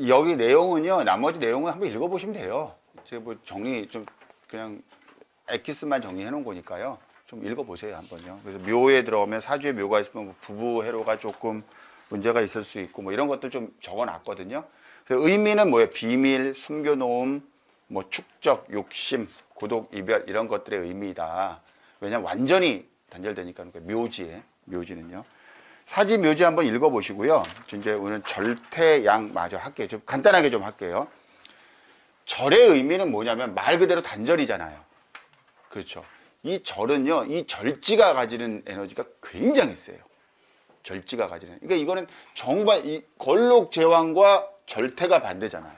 여기 내용은요, 나머지 내용은 한번 읽어보시면 돼요. 제가 뭐 정리 좀 그냥 엑기스만 정리해 놓은 거니까요. 좀 읽어보세요, 한번요. 그래서 묘에 들어오면 사주에 묘가 있으면 뭐 부부 해로가 조금 문제가 있을 수 있고 뭐 이런 것들 좀 적어 놨거든요. 그래서 의미는 뭐예요? 비밀, 숨겨놓음, 뭐 축적, 욕심, 고독, 이별 이런 것들의 의미이다. 왜냐면 완전히 단절되니까 묘지는요. 사지 묘지 한번 읽어보시고요. 이제 오늘 절태양 마저 할게요. 좀 간단하게 좀 할게요. 절의 의미는 뭐냐면 말 그대로 단절이잖아요. 그렇죠. 이 절은요, 이 절지가 가지는 에너지가 굉장히 세요. 절지가 가지는. 그러니까 이거는 정반, 이 걸록제왕과 절태가 반대잖아요.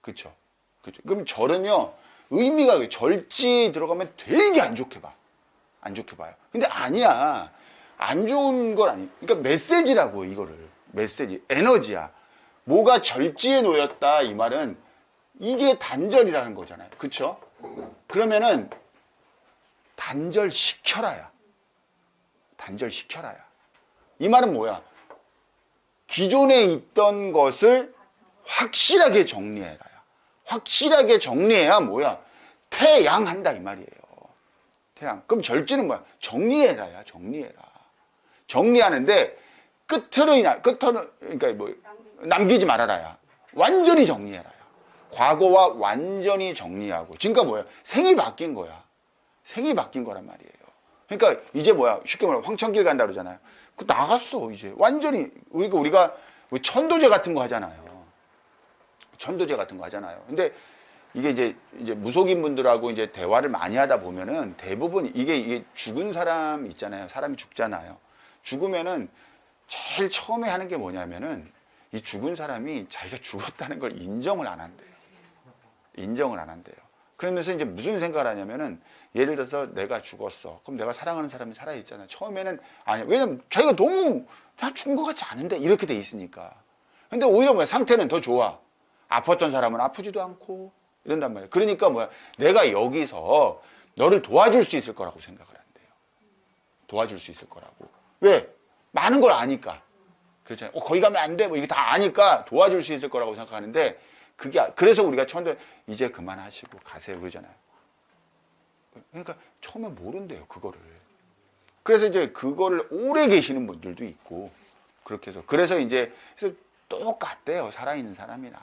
그렇죠. 그렇죠. 그럼 절은요, 의미가 절지 들어가면 되게 안 좋게 봐. 안 좋게 봐요. 근데 아니야. 안 좋은 건 아니. 그러니까 메시지라고 이거를. 메시지, 에너지야. 뭐가 절지에 놓였다 이 말은 이게 단절이라는 거잖아요. 그렇죠? 그러면은 단절시켜라야. 단절시켜라야. 이 말은 뭐야? 기존에 있던 것을 확실하게 정리해라야. 확실하게 정리해야 뭐야? 태양한다 이 말이에요. 태양. 그럼 절지는 뭐야? 정리해라야. 정리해라. 정리하는데 끝으로 그러니까 뭐 남기지 말아라야. 완전히 정리해라야. 과거와 완전히 정리하고. 지금까 뭐야? 생이 바뀐 거야. 생이 바뀐 거란 말이에요. 그러니까 이제 뭐야? 쉽게 말하면 황천길 간다 그러잖아요. 그 나갔어 이제 완전히. 우리가 뭐 천도제 같은 거 하잖아요. 천도제 같은 거 하잖아요. 근데 이게 이제 무속인 분들하고 이제 대화를 많이 하다 보면은 대부분 이게 죽은 사람 있잖아요. 사람이 죽잖아요. 죽으면은 제일 처음에 하는 게 뭐냐면은 이 죽은 사람이 자기가 죽었다는 걸 인정을 안 한대요. 인정을 안 한대요. 그러면서 이제 무슨 생각을 하냐면은 예를 들어서 내가 죽었어. 그럼 내가 사랑하는 사람이 살아있잖아. 처음에는 아니야. 왜냐면 자기가 너무 다 죽은 것 같지 않은데 이렇게 돼 있으니까. 근데 오히려 뭐야? 상태는 더 좋아. 아팠던 사람은 아프지도 않고 이런단 말이야. 그러니까 뭐야? 내가 여기서 너를 도와줄 수 있을 거라고 생각을 한대요. 도와줄 수 있을 거라고. 왜? 많은 걸 아니까. 그렇잖아요. 거기 가면 안 돼. 뭐 이게 다 아니까 도와줄 수 있을 거라고 생각하는데 그래서 우리가 천도 이제 그만하시고 가세요 그러잖아요. 그러니까 처음에 모른대요 그거를. 그래서 이제 그거를 오래 계시는 분들도 있고 그렇게 해서 그래서 똑같대요. 살아있는 사람이나.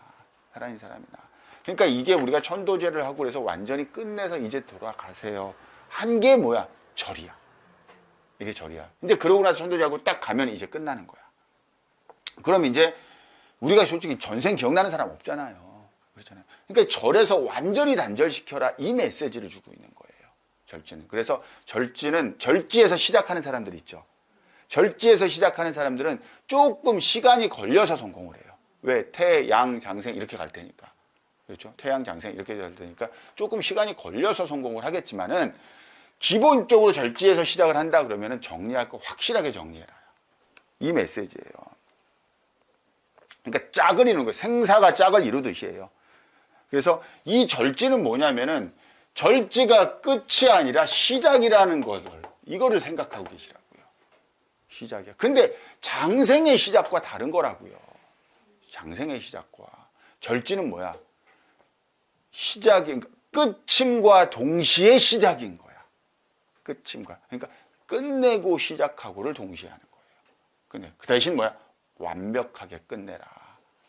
그러니까 이게 우리가 천도제를 하고 그래서 완전히 끝내서 이제 돌아가세요. 한 게 뭐야? 절이야. 이게 절이야. 근데 그러고 나서 천도제하고 딱 가면 이제 끝나는 거야. 그럼 이제 우리가 솔직히 전생 기억나는 사람 없잖아요. 그렇잖아요. 그러니까 절에서 완전히 단절시켜라 이 메시지를 주고 있는 거예요. 절지는. 그래서 절지에서 시작하는 사람들 있죠. 절지에서 시작하는 사람들은 조금 시간이 걸려서 성공을 해요. 왜? 태양, 장생 이렇게 갈 테니까. 그렇죠? 태양, 장생 이렇게 갈 테니까 조금 시간이 걸려서 성공을 하겠지만은 기본적으로 절지에서 시작을 한다 그러면은 정리할 거 확실하게 정리해라. 이 메시지예요. 그러니까 짝을 이루는 거예요. 생사가 짝을 이루듯이에요. 그래서 이 절지는 뭐냐면은 절지가 끝이 아니라 시작이라는 이거를 생각하고 계시라고요. 시작이야. 근데 장생의 시작과 다른 거라고요. 장생의 시작과. 절지는 뭐야? 끝임과 동시에 시작인 거야. 끝임과. 그러니까 끝내고 시작하고를 동시에 하는 거예요. 그 대신 뭐야? 완벽하게 끝내라.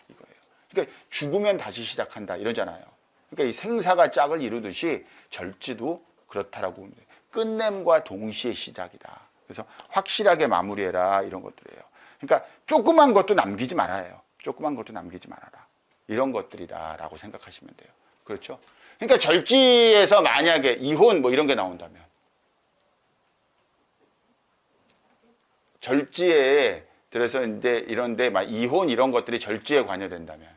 이거예요. 그러니까 죽으면 다시 시작한다. 이러잖아요. 그러니까 이 생사가 짝을 이루듯이 절지도 그렇다라고 보면 돼요. 끝냄과 동시에 시작이다. 그래서 확실하게 마무리해라. 이런 것들이에요. 그러니까 조그만 것도 남기지 말아요. 조그만 것도 남기지 말아라. 이런 것들이다라고 생각하시면 돼요. 그렇죠? 그러니까 절지에서 만약에 이혼 뭐 이런 게 나온다면 절지에 들어서 이제 이런데 막 이혼 이런 것들이 절지에 관여된다면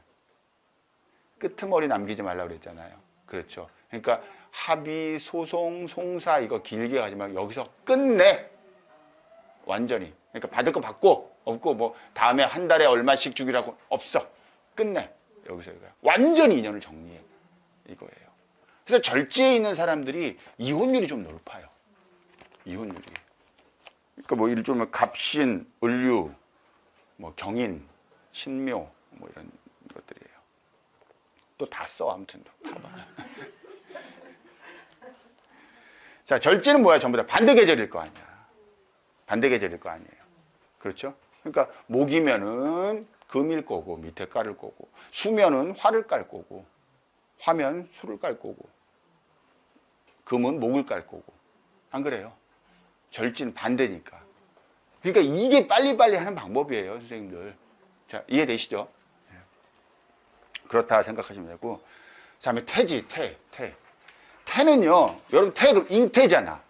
끄트머리 남기지 말라고 그랬잖아요. 그렇죠. 그러니까 합의, 소송, 송사 이거 길게 가지 말고 여기서 끝내. 완전히. 그러니까 받을 거 받고 없고 뭐 다음에 한 달에 얼마씩 주기라고 없어. 끝내. 여기서 이거야. 완전히 인연을 정리해. 이거예요. 그래서 절지에 있는 사람들이 이혼율이 좀 높아요. 이혼율이. 그러니까 뭐 일종의 갑신, 을류, 뭐 경인, 신묘 뭐 이런 것들 또 다 써. 아무튼 다 봐. 자, 절지는 뭐야? 전부 다 반대 계절일 거 아니야. 반대 계절일 거 아니에요. 그렇죠? 그러니까 목이면은 금일 거고 밑에 깔을 거고, 수면은 화를 깔 거고, 화면 수를 깔 거고, 금은 목을 깔 거고. 안 그래요? 절지는 반대니까. 그러니까 이게 빨리빨리 하는 방법이에요, 선생님들. 자, 이해되시죠? 그렇다 생각하시면 되고. 자, 다음에 태지, 태. 태는요, 여러분, 태도 잉태잖아.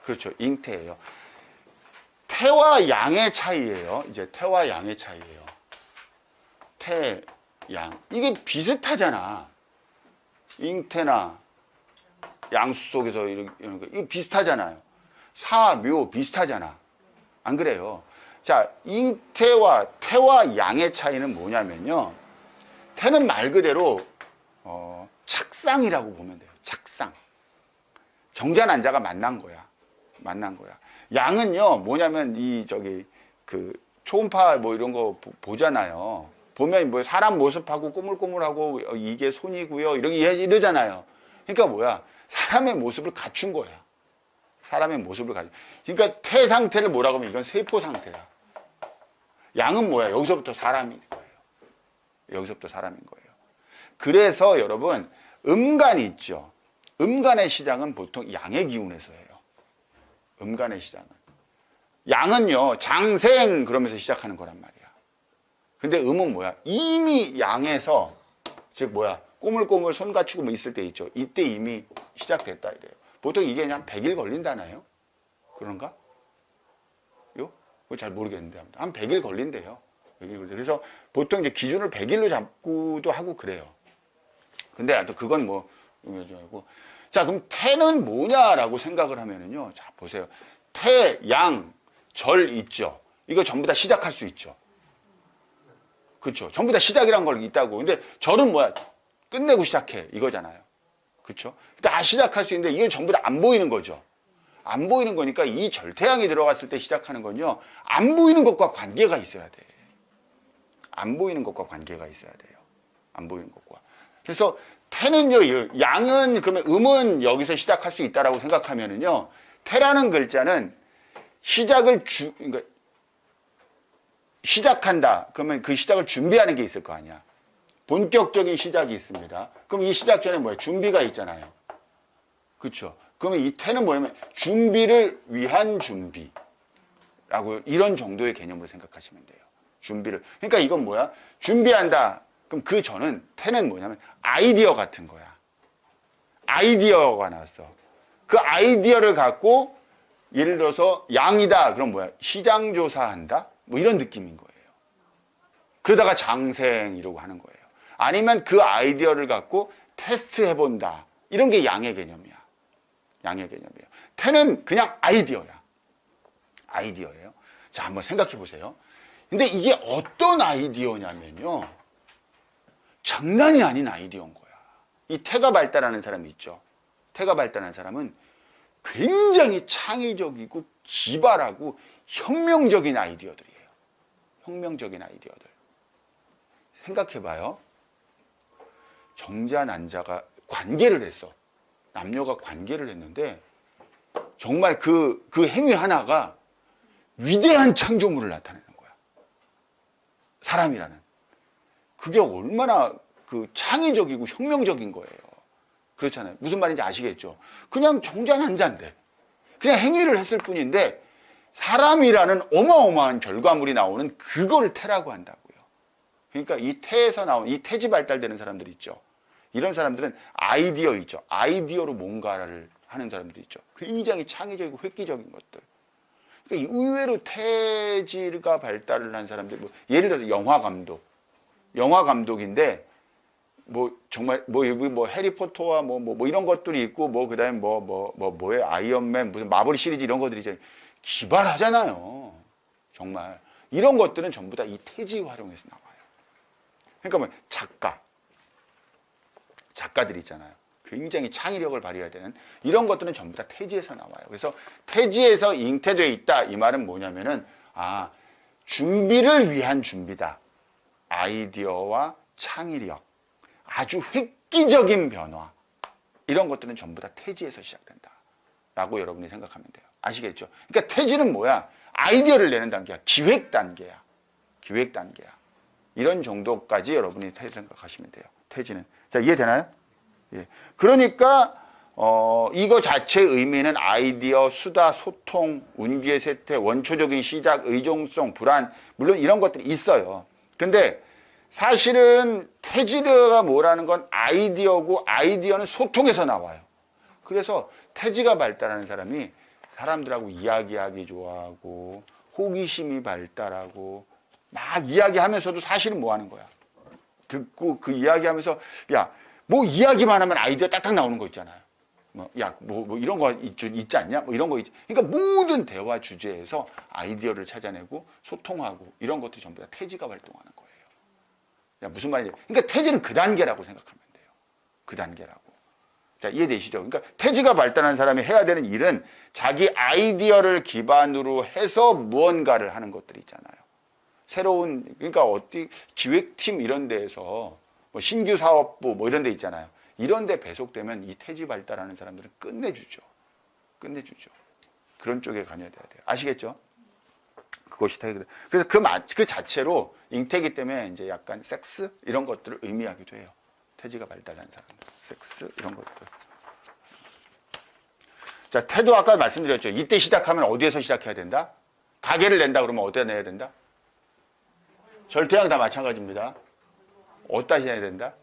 그렇죠, 잉태예요. 태와 양의 차이예요. 이제 태와 양의 차이예요. 태, 양. 이게 비슷하잖아. 잉태나 양수 속에서 이런 거. 이거 비슷하잖아요. 사, 묘 비슷하잖아. 안 그래요? 자, 잉태와 태와 양의 차이는 뭐냐면요. 태는 말 그대로 착상이라고 보면 돼요. 착상. 정자난자가 만난 거야. 양은요, 뭐냐면 그 초음파 뭐 이런 거 보잖아요. 보면 뭐 사람 모습하고 꼬물꼬물하고 이게 손이고요. 이러잖아요. 그러니까 뭐야? 사람의 모습을 갖춘 거야. 사람의 모습을 갖춘. 그러니까 태 상태를 뭐라고 하면 이건 세포 상태야. 양은 뭐야? 여기서부터 사람인 거예요. 여기서부터 사람인 거예요. 그래서 여러분, 음간이 있죠. 음간의 시작은 보통 양의 기운에서 해요. 음간의 시작은. 양은요, 장생 그러면서 시작하는 거란 말이야. 근데 음은 뭐야? 이미 양에서, 즉 뭐야? 꼬물꼬물 손 갖추고 뭐 있을 때 있죠. 이때 이미 시작됐다 이래요. 보통 이게 그냥 100일 걸린다나요? 그런가? 요? 그거 잘 모르겠는데. 한 100일 걸린대요. 100일 걸린대요. 그래서 보통 이제 기준을 100일로 잡고도 하고 그래요. 근데 하여튼 그건 뭐, 의미하고. 자, 그럼 태는 뭐냐라고 생각을 하면은요. 자, 보세요. 태, 양, 절 있죠. 이거 전부 다 시작할 수 있죠. 그렇죠. 전부 다 시작이란 걸 있다고. 근데 절은 뭐야? 끝내고 시작해. 이거잖아요. 그렇죠? 다 시작할 수 있는데 이게 전부 다 안 보이는 거죠. 안 보이는 거니까 이 절태양이 들어갔을 때 시작하는 건요. 안 보이는 것과 관계가 있어야 돼. 안 보이는 것과 관계가 있어야 돼요. 안 보이는 것과. 그래서 태는요, 양은 그러면 음은 여기서 시작할 수 있다라고 생각하면은요, 태라는 글자는 그러니까 시작한다. 그러면 그 시작을 준비하는 게 있을 거 아니야. 본격적인 시작이 있습니다. 그럼 이 시작 전에 뭐야? 준비가 있잖아요. 그렇죠? 그러면 이 태는 뭐냐면 준비를 위한 준비라고 이런 정도의 개념으로 생각하시면 돼요. 준비를. 그러니까 이건 뭐야? 준비한다. 그럼 그 전은 태는 뭐냐면 아이디어 같은 거야. 아이디어가 나왔어. 그 아이디어를 갖고 예를 들어서 양이다. 그럼 뭐야? 시장 조사한다. 뭐 이런 느낌인 거예요. 그러다가 장생 이러고 하는 거예요. 아니면 그 아이디어를 갖고 테스트 해본다. 이런 게 양의 개념이야. 양의 개념이에요. 태는 그냥 아이디어야. 아이디어예요. 자, 한번 생각해 보세요. 근데 이게 어떤 아이디어냐면요. 장난이 아닌 아이디어인 거야. 이 태가 발달하는 사람이 있죠. 태가 발달하는 사람은 굉장히 창의적이고 기발하고 혁명적인 아이디어들이에요. 혁명적인 아이디어들. 생각해봐요. 정자, 난자가 관계를 했어. 남녀가 관계를 했는데 정말 그 행위 하나가 위대한 창조물을 나타내는 거야. 사람이라는. 그게 얼마나 그 창의적이고 혁명적인 거예요. 그렇잖아요. 무슨 말인지 아시겠죠? 그냥 정자, 난자인데 그냥 행위를 했을 뿐인데 사람이라는 어마어마한 결과물이 나오는 그걸 태라고 한다고요. 그러니까 이 태에서 나온 이 태지 발달되는 사람들 있죠. 이런 사람들은 아이디어 있죠. 아이디어로 뭔가를 하는 사람들 있죠. 굉장히 창의적이고 획기적인 것들. 그러니까 의외로 태지가 발달을 한 사람들, 뭐 예를 들어서 영화 감독인데 뭐 정말 뭐 해리포터와 뭐 이런 것들이 있고 뭐 그다음에 뭐에 아이언맨 무슨 마블 시리즈 이런 것들이 이제 기발하잖아요. 정말 이런 것들은 전부 다 이 태지 활용해서 나와요. 그러니까 뭐 작가들 있잖아요. 굉장히 창의력을 발휘해야 되는 이런 것들은 전부 다 태지에서 나와요. 그래서 태지에서 잉태되어 있다 이 말은 뭐냐면은 준비를 위한 준비다. 아이디어와 창의력. 아주 획기적인 변화, 이런 것들은 전부 다 태지에서 시작된다 라고 여러분이 생각하면 돼요. 아시겠죠? 그러니까 태지는 뭐야? 아이디어를 내는 단계야. 기획 단계야. 기획 단계야. 이런 정도까지 여러분이 태지 생각하시면 돼요. 태지는. 자, 이해되나요? 예. 그러니까 이거 자체의 의미는 아이디어, 수다, 소통, 운기의 쇠퇴, 원초적인 시작, 의존성, 불안, 물론 이런 것들이 있어요. 근데 사실은 태지가 뭐라는 건 아이디어고, 아이디어는 소통에서 나와요. 그래서 태지가 발달하는 사람이 사람들하고 이야기하기 좋아하고, 호기심이 발달하고, 막 이야기하면서도 사실은 뭐 하는 거야? 듣고 그 이야기하면서, 야, 뭐 이야기만 하면 아이디어 딱딱 나오는 거 있잖아요. 뭐 이런 거 있지 않냐? 뭐 이런 거 있지. 그러니까 모든 대화 주제에서 아이디어를 찾아내고 소통하고 이런 것들이 전부 다 태지가 발동하는 거예요. 야, 무슨 말인지. 그러니까 태지는 그 단계라고 생각하면 돼요. 그 단계라고. 자, 이해되시죠? 그러니까 태지가 발달한 사람이 해야 되는 일은 자기 아이디어를 기반으로 해서 무언가를 하는 것들이 있잖아요. 새로운, 그러니까 기획팀 이런 데에서 뭐 신규 사업부 뭐 이런 데 있잖아요. 이런 데 배속되면 이 태지 발달하는 사람들은 끝내주죠. 끝내주죠. 그런 쪽에 관여돼야 돼요. 아시겠죠? 그것이 태기. 그래서 그 자체로 잉태기 때문에 이제 약간 섹스 이런 것들을 의미하기도 해요. 태지가 발달한 사람들. 섹스 이런 것들. 자, 태도 아까 말씀드렸죠. 이때 시작하면 어디에서 시작해야 된다? 가게를 낸다 그러면 어디다 내야 된다? 절대양 다 마찬가지입니다. 어디다 해야 된다?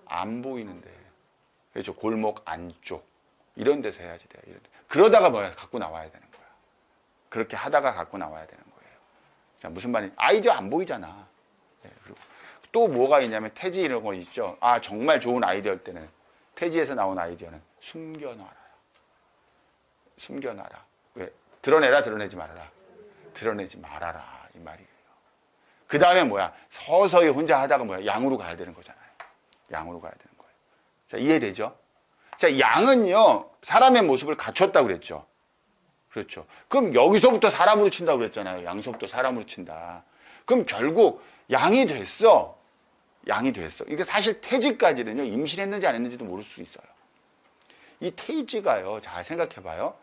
안 보이는데. 그렇죠. 골목 안쪽. 이런 데서 해야지 돼요. 이런 데. 그러다가 뭐야? 갖고 나와야 되는 거야. 그렇게 하다가 갖고 나와야 되는 거예요. 자, 무슨 말이냐? 아이디어 안 보이잖아. 네, 그리고 또 뭐가 있냐면 태지 이런 거 있죠. 아, 정말 좋은 아이디어일 때는 태지에서 나온 아이디어는 숨겨놔라. 숨겨놔라. 왜? 드러내라, 드러내지 말아라. 드러내지 말아라. 이 말이에요. 그 다음에 뭐야? 서서히 혼자 하다가 뭐야? 양으로 가야 되는 거잖아요. 양으로 가야 되는 거예요. 자, 이해되죠? 자, 양은요, 사람의 모습을 갖췄다고 그랬죠. 그렇죠. 그럼 여기서부터 사람으로 친다고 그랬잖아요. 양서부터 사람으로 친다. 그럼 결국 양이 됐어. 양이 됐어. 이게 사실 태지까지는요, 임신했는지 안 했는지도 모를 수 있어요. 이 태지가요, 잘 생각해봐요.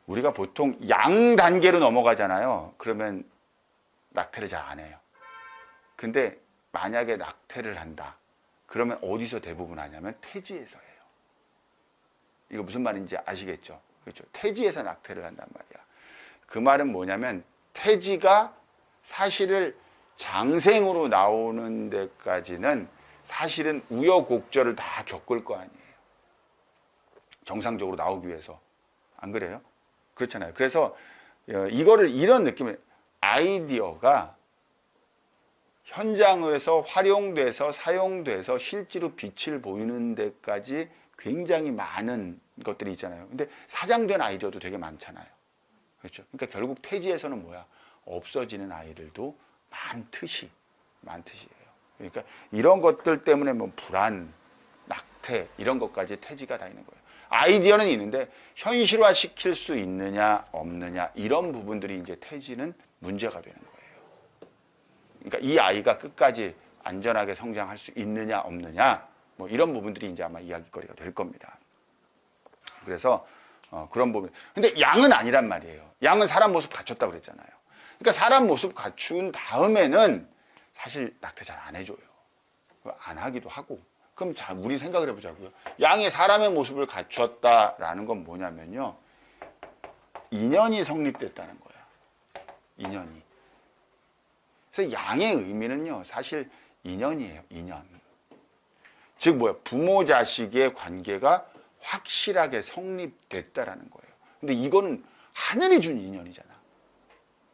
우리가 보통 양 단계로 넘어가잖아요. 그러면 낙태를 잘 안 해요. 근데 만약에 낙태를 한다. 그러면 어디서 대부분 하냐면 태지에서 해요. 이거 무슨 말인지 아시겠죠? 그렇죠. 태지에서 낙태를 한단 말이야. 그 말은 뭐냐면 태지가 사실을 장생으로 나오는 데까지는 사실은 우여곡절을 다 겪을 거 아니에요. 정상적으로 나오기 위해서. 안 그래요? 그렇잖아요. 그래서 이거를 이런 느낌의 아이디어가 현장에서 활용돼서 사용돼서 실제로 빛을 보이는 데까지 굉장히 많은 것들이 있잖아요. 근데 사장된 아이디어도 되게 많잖아요. 그렇죠? 그러니까 결국 태지에서는 뭐야? 없어지는 아이들도 많듯이에요. 그러니까 이런 것들 때문에 뭐 불안, 낙태 이런 것까지 태지가 다 있는 거예요. 아이디어는 있는데 현실화 시킬 수 있느냐 없느냐 이런 부분들이 이제 태지는 문제가 되는 거예요. 그러니까 이 아이가 끝까지 안전하게 성장할 수 있느냐 없느냐 뭐 이런 부분들이 이제 아마 이야기거리가 될 겁니다. 그래서 그런 부분. 근데 양은 아니란 말이에요. 양은 사람 모습 갖췄다고 그랬잖아요. 그러니까 사람 모습 갖춘 다음에는 사실 낙태 잘 안 해줘요. 안 하기도 하고. 그럼 자, 우리 생각을 해보자고요. 양이 사람의 모습을 갖췄다라는 건 뭐냐면요. 인연이 성립됐다는 거야. 인연이. 그래서 양의 의미는요. 사실 인연이에요. 인연. 즉 뭐야? 부모 자식의 관계가 확실하게 성립됐다라는 거예요. 근데 이거는 하늘이 준 인연이잖아.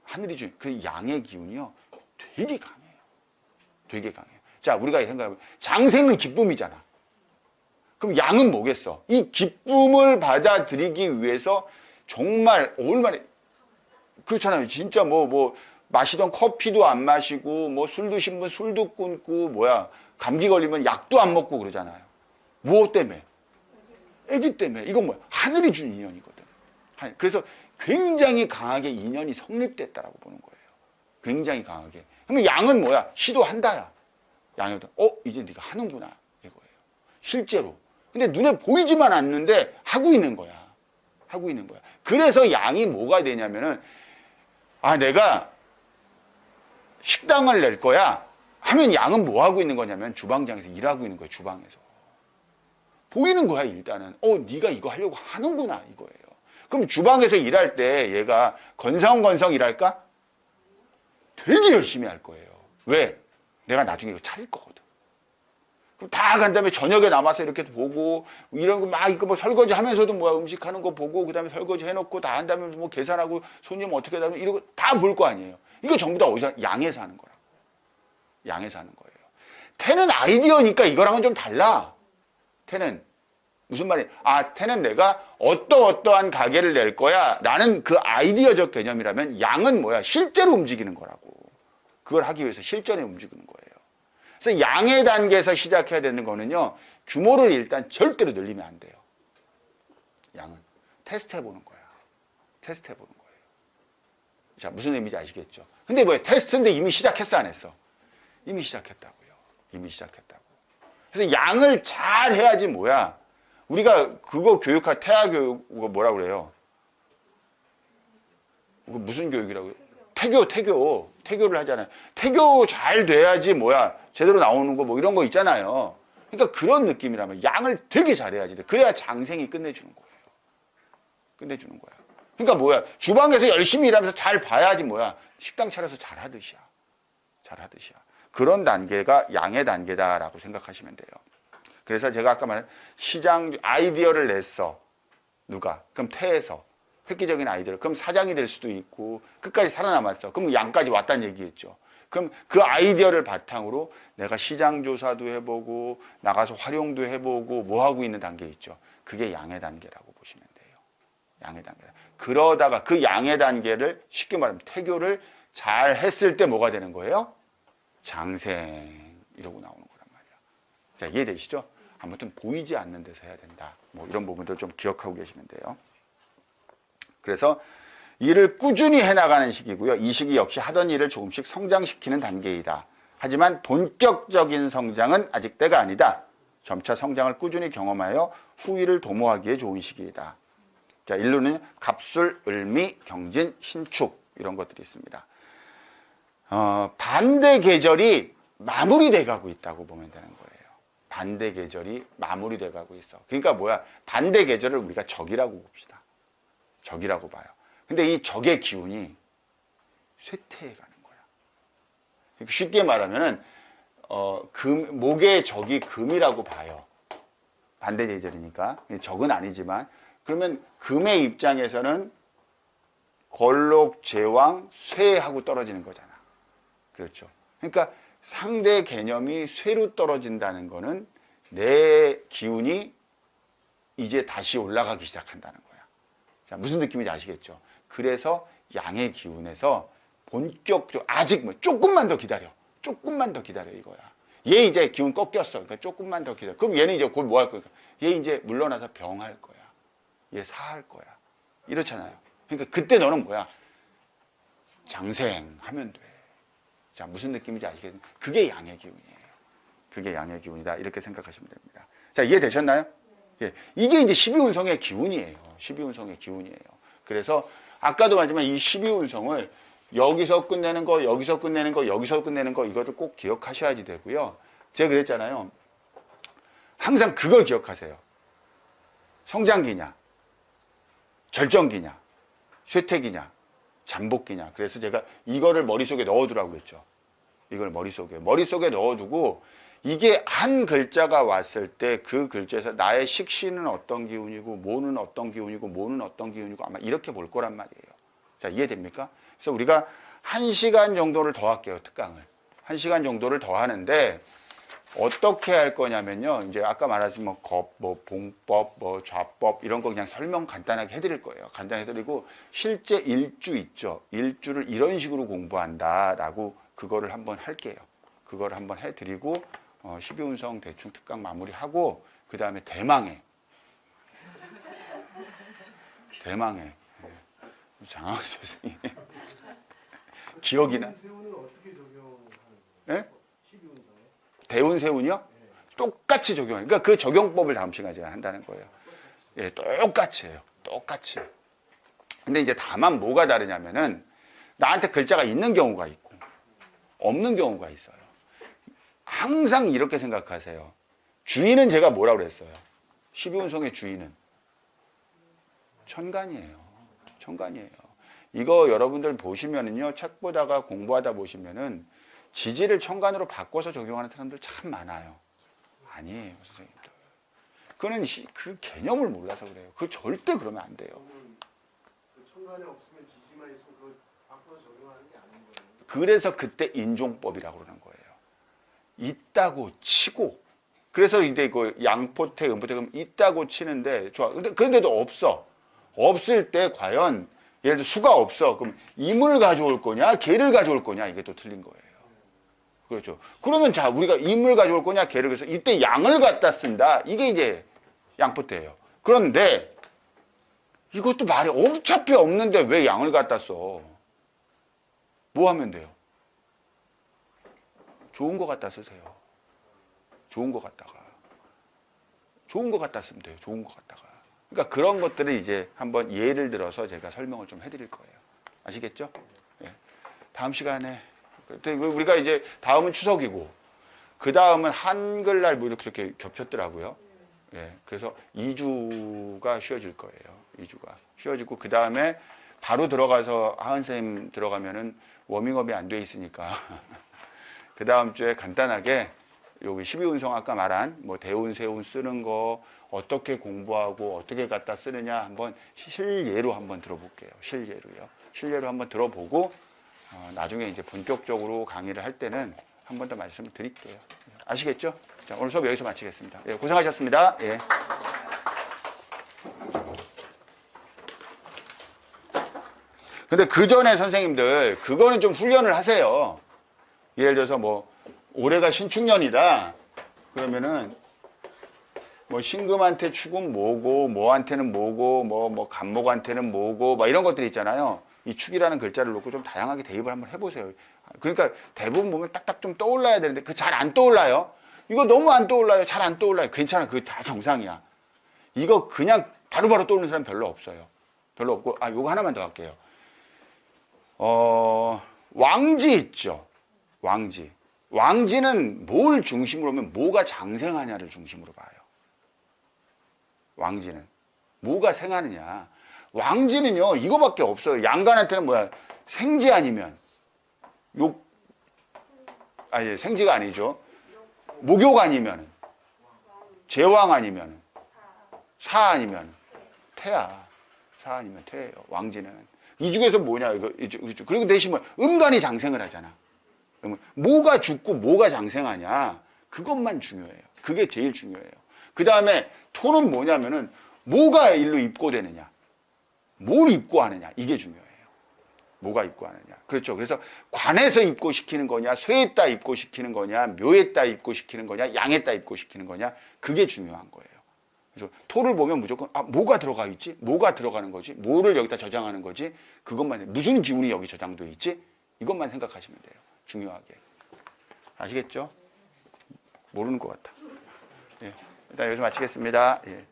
하늘이 준 그 양의 기운이요. 되게 강해요. 되게 강해요. 자, 우리가 생각해보면 장생은 기쁨이잖아. 그럼 양은 뭐겠어? 이 기쁨을 받아들이기 위해서 정말 얼마나 그렇잖아요. 진짜 뭐 마시던 커피도 안 마시고 뭐 술 드신 분 술도 끊고 뭐야 감기 걸리면 약도 안 먹고 그러잖아요. 무엇 때문에? 애기 때문에. 이건 뭐야? 하늘이 준 인연이거든. 그래서 굉장히 강하게 인연이 성립됐다라고 보는 거예요. 굉장히 강하게. 그러면 양은 뭐야? 시도한다야. 양이 이제 네가 하는구나 이거예요. 실제로. 근데 눈에 보이지만 않는데 하고 있는 거야. 하고 있는 거야. 그래서 양이 뭐가 되냐면은 내가 식당을 낼 거야 하면 양은 뭐 하고 있는 거냐면 주방장에서 일하고 있는 거야. 주방에서. 보이는 거야 일단은. 네가 이거 하려고 하는구나 이거예요. 그럼 주방에서 일할 때 얘가 건성건성 일할까? 되게 열심히 할 거예요. 왜? 내가 나중에 이거 차릴 거거든. 그럼 다 간 다음에 저녁에 남아서 이렇게 보고 이런 거 막 이거 뭐 설거지 하면서도 뭐야 음식 하는 거 보고 그 다음에 설거지 해놓고 다 한 다음에 뭐 계산하고 손님 어떻게 하면 이런 거 다 볼 거 아니에요. 이거 전부 다 어디서 양에서 하는 거야. 양에서 하는 거예요. 태는 아이디어니까 이거랑은 좀 달라. 태는 무슨 말이야? 태는 내가 어떠한 가게를 낼 거야 라는 그 아이디어적 개념이라면 양은 뭐야? 실제로 움직이는 거라고. 그걸 하기 위해서 실전에 움직이는 거예요. 그래서 양의 단계에서 시작해야 되는 거는요, 규모를 일단 절대로 늘리면 안 돼요. 양은 테스트 해보는 거야. 테스트 해보는 거예요. 자, 무슨 의미인지 아시겠죠? 근데 뭐야? 테스트인데 이미 시작했어, 안 했어? 이미 시작했다고요. 이미 시작했다고. 그래서 양을 잘 해야지 뭐야? 우리가 그거 교육할 태아 교육, 뭐라 그래요? 무슨 교육이라고요? 태교를 하잖아요. 태교 잘 돼야지 뭐야? 제대로 나오는 거 뭐 이런 거 있잖아요. 그러니까 그런 느낌이라면 양을 되게 잘해야지 돼. 그래야 장생이 끝내주는 거예요. 끝내주는 거야. 그러니까 뭐야? 주방에서 열심히 일하면서 잘 봐야지 뭐야? 식당 차려서 잘하듯이야. 잘하듯이야. 그런 단계가 양의 단계다라고 생각하시면 돼요. 그래서 제가 아까 말한 시장 아이디어를 냈어. 누가? 그럼 태에서. 획기적인 아이디어. 그럼 사장이 될 수도 있고 끝까지 살아남았어. 그럼 양까지 왔다는 얘기겠죠. 그럼 그 아이디어를 바탕으로 내가 시장 조사도 해보고 나가서 활용도 해보고 뭐 하고 있는 단계 있죠. 그게 양의 단계라고 보시면 돼요. 양의 단계. 그러다가 그 양의 단계를 쉽게 말하면 태교를 잘 했을 때 뭐가 되는 거예요? 장생 이러고 나오는 거란 말이야. 자, 이해되시죠? 아무튼 보이지 않는 데서 해야 된다. 뭐 이런 부분들 좀 기억하고 계시면 돼요. 그래서 일을 꾸준히 해나가는 시기고요. 이 시기 역시 하던 일을 조금씩 성장시키는 단계이다. 하지만 본격적인 성장은 아직 때가 아니다. 점차 성장을 꾸준히 경험하여 후일을 도모하기에 좋은 시기이다. 자, 일로는 갑술, 을미, 경진, 신축 이런 것들이 있습니다. 반대 계절이 마무리돼 가고 있다고 보면 되는 거예요. 반대 계절이 마무리돼 가고 있어. 그러니까 뭐야? 반대 계절을 우리가 적이라고 봅시다. 적이라고 봐요. 근데 이 적의 기운이 쇠퇴해 가는 거야. 쉽게 말하면은 목의 적이 금이라고 봐요. 반대 계절이니까. 적은 아니지만 그러면 금의 입장에서는 걸록, 제왕, 쇠하고 떨어지는 거잖아. 그렇죠. 그러니까 상대 개념이 쇠로 떨어진다는 거는 내 기운이 이제 다시 올라가기 시작한다는 거야. 자, 무슨 느낌인지 아시겠죠? 그래서 양의 기운에서 본격적으로 아직 조금만 더 기다려. 조금만 더 기다려 이거야. 얘 이제 기운 꺾였어. 그러니까 조금만 더 기다려. 그럼 얘는 이제 곧 뭐 할 거야? 얘 이제 물러나서 병할 거야. 얘 사할 거야. 이렇잖아요. 그러니까 그때 너는 뭐야? 장생하면 돼. 자, 무슨 느낌인지 아시겠어요? 그게 양의 기운이에요. 그게 양의 기운이다. 이렇게 생각하시면 됩니다. 자, 이해되셨나요? 예. 이게 이제 12운성의 기운이에요. 12운성의 기운이에요. 그래서 아까도 말했지만 이 12운성을 여기서 끝내는 거, 여기서 끝내는 거, 여기서 끝내는 거 이것을 꼭 기억하셔야지 되고요. 제가 그랬잖아요. 항상 그걸 기억하세요. 성장기냐, 절정기냐, 쇠퇴기냐, 잠복기냐. 그래서 제가 이거를 머릿속에 넣어두라고 했죠. 이걸 머릿속에 넣어두고 이게 한 글자가 왔을 때 그 글자에서 나의 식신은 어떤 기운이고 뭐는 어떤 기운이고 뭐는 어떤 기운이고 아마 이렇게 볼 거란 말이에요. 자, 이해됩니까? 그래서 우리가 1시간 정도를 더 할게요. 특강을. 1시간 정도를 더 하는데 어떻게 할 거냐면요. 이제 아까 말하신 봉법, 좌법 이런 거 그냥 설명 간단하게 해드릴 거예요. 간단히 해드리고 실제 일주 있죠. 일주를 이런 식으로 공부한다라고 그거를 한번 할게요. 그거를 한번 해드리고 12운성 대충 특강 마무리하고 그 다음에 대망의 장학수 선생님 기억이나 세우는 어떻게 적용하는 거예요? 네? 12운성에? 대운세운이요? 똑같이 적용해요. 그러니까 그 적용법을 다음 시간에 제가 한다는 거예요. 예, 똑같이 해요. 똑같이. 근데 이제 다만 뭐가 다르냐면은 나한테 글자가 있는 경우가 있고 없는 경우가 있어요. 항상 이렇게 생각하세요. 주인은 제가 뭐라고 그랬어요? 12운성의 주인은 천간이에요. 천간이에요. 이거 여러분들 보시면은요, 책 보다가 공부하다 보시면은 지지를 천간으로 바꿔서 적용하는 사람들 참 많아요. 아니에요, 선생님들. 그거는 그 개념을 몰라서 그래요. 그거 절대 그러면 안 돼요. 그 천간에 없으면 지지만 있으면 그걸 바꿔서 적용하는 게 아닌 거예요. 그래서 그때 인종법이라고 그러는 거예요. 있다고 치고. 그래서 이제 그 양포태, 음포태 그럼 있다고 치는데 좋아. 근데 그런데도 없어. 없을 때 과연 예를 들어 수가 없어. 그럼 임을 가져올 거냐, 개를 가져올 거냐 이게 또 틀린 거예요. 그렇죠. 그러면 자 우리가 임을 가져올 거냐, 개를 그래서 이때 양을 갖다 쓴다. 이게 이제 양포태예요. 그런데 이것도 말이 어차피 없는데 왜 양을 갖다 써? 뭐 하면 돼요? 좋은 거 갖다 쓰세요. 좋은 거 갖다가. 좋은 거 갖다 쓰면 돼요. 좋은 거 갖다가. 그러니까 그런 것들을 이제 한번 예를 들어서 제가 설명을 좀 해드릴 거예요. 아시겠죠? 예. 다음 시간에. 우리가 이제 다음은 추석이고, 그 다음은 한글날 뭐 이렇게 겹쳤더라고요. 예. 그래서 2주가 쉬어질 거예요. 2주가 쉬어지고, 그 다음에 바로 들어가서 하은 선생님 들어가면은 워밍업이 안 돼 있으니까. 그 다음 주에 간단하게 여기 12운성 아까 말한 뭐 대운, 세운 쓰는 거 어떻게 공부하고 어떻게 갖다 쓰느냐 한번 실예로 한번 들어볼게요. 실예로요. 실예로 한번 들어보고 나중에 이제 본격적으로 강의를 할 때는 한 번 더 말씀을 드릴게요. 아시겠죠? 자, 오늘 수업 여기서 마치겠습니다. 예, 고생하셨습니다. 예. 근데 그 전에 선생님들 그거는 좀 훈련을 하세요. 예를 들어서 뭐 올해가 신축년이다. 그러면은 뭐 신금한테 축은 뭐고 뭐한테는 뭐고 뭐 간목한테는 뭐고 막 이런 것들이 있잖아요. 이 축이라는 글자를 놓고 좀 다양하게 대입을 한번 해보세요. 그러니까 대부분 보면 딱딱 좀 떠올라야 되는데 그 잘 안 떠올라요. 이거 너무 안 떠올라요. 잘 안 떠올라요. 괜찮아. 그게 다 정상이야. 이거 그냥 바로바로 떠오르는 사람 별로 없어요. 별로 없고 요거 하나만 더 할게요. 왕지 있죠. 왕지. 왕지는 뭘 중심으로 하면 뭐가 장생하냐를 중심으로 봐요. 왕지는. 뭐가 생하느냐. 왕지는요, 이거밖에 없어요. 양간한테는 뭐야? 생지 아니면, 생지가 아니죠. 목욕 아니면, 제왕 아니면, 사 아니면, 태야. 사 아니면 태예요. 왕지는. 이 중에서 뭐냐, 이거. 그리고 대신 뭐, 음간이 장생을 하잖아. 뭐가 죽고 뭐가 장생하냐 그것만 중요해요. 그게 제일 중요해요. 그 다음에 토는 뭐냐면은 뭐가 일로 입고되느냐 뭘 입고하느냐 이게 중요해요. 뭐가 입고하느냐. 그렇죠. 그래서 관에서 입고시키는 거냐 쇠에다 입고시키는 거냐 묘에다 입고시키는 거냐 양에다 입고시키는 거냐 그게 중요한 거예요. 그래서 토를 보면 무조건 뭐가 들어가 있지? 뭐가 들어가는 거지? 뭐를 여기다 저장하는 거지? 그것만 무슨 기운이 여기 저장돼 있지? 이것만 생각하시면 돼요. 중요하게. 아시겠죠? 모르는 것 같아. 예. 일단 여기서 마치겠습니다. 예.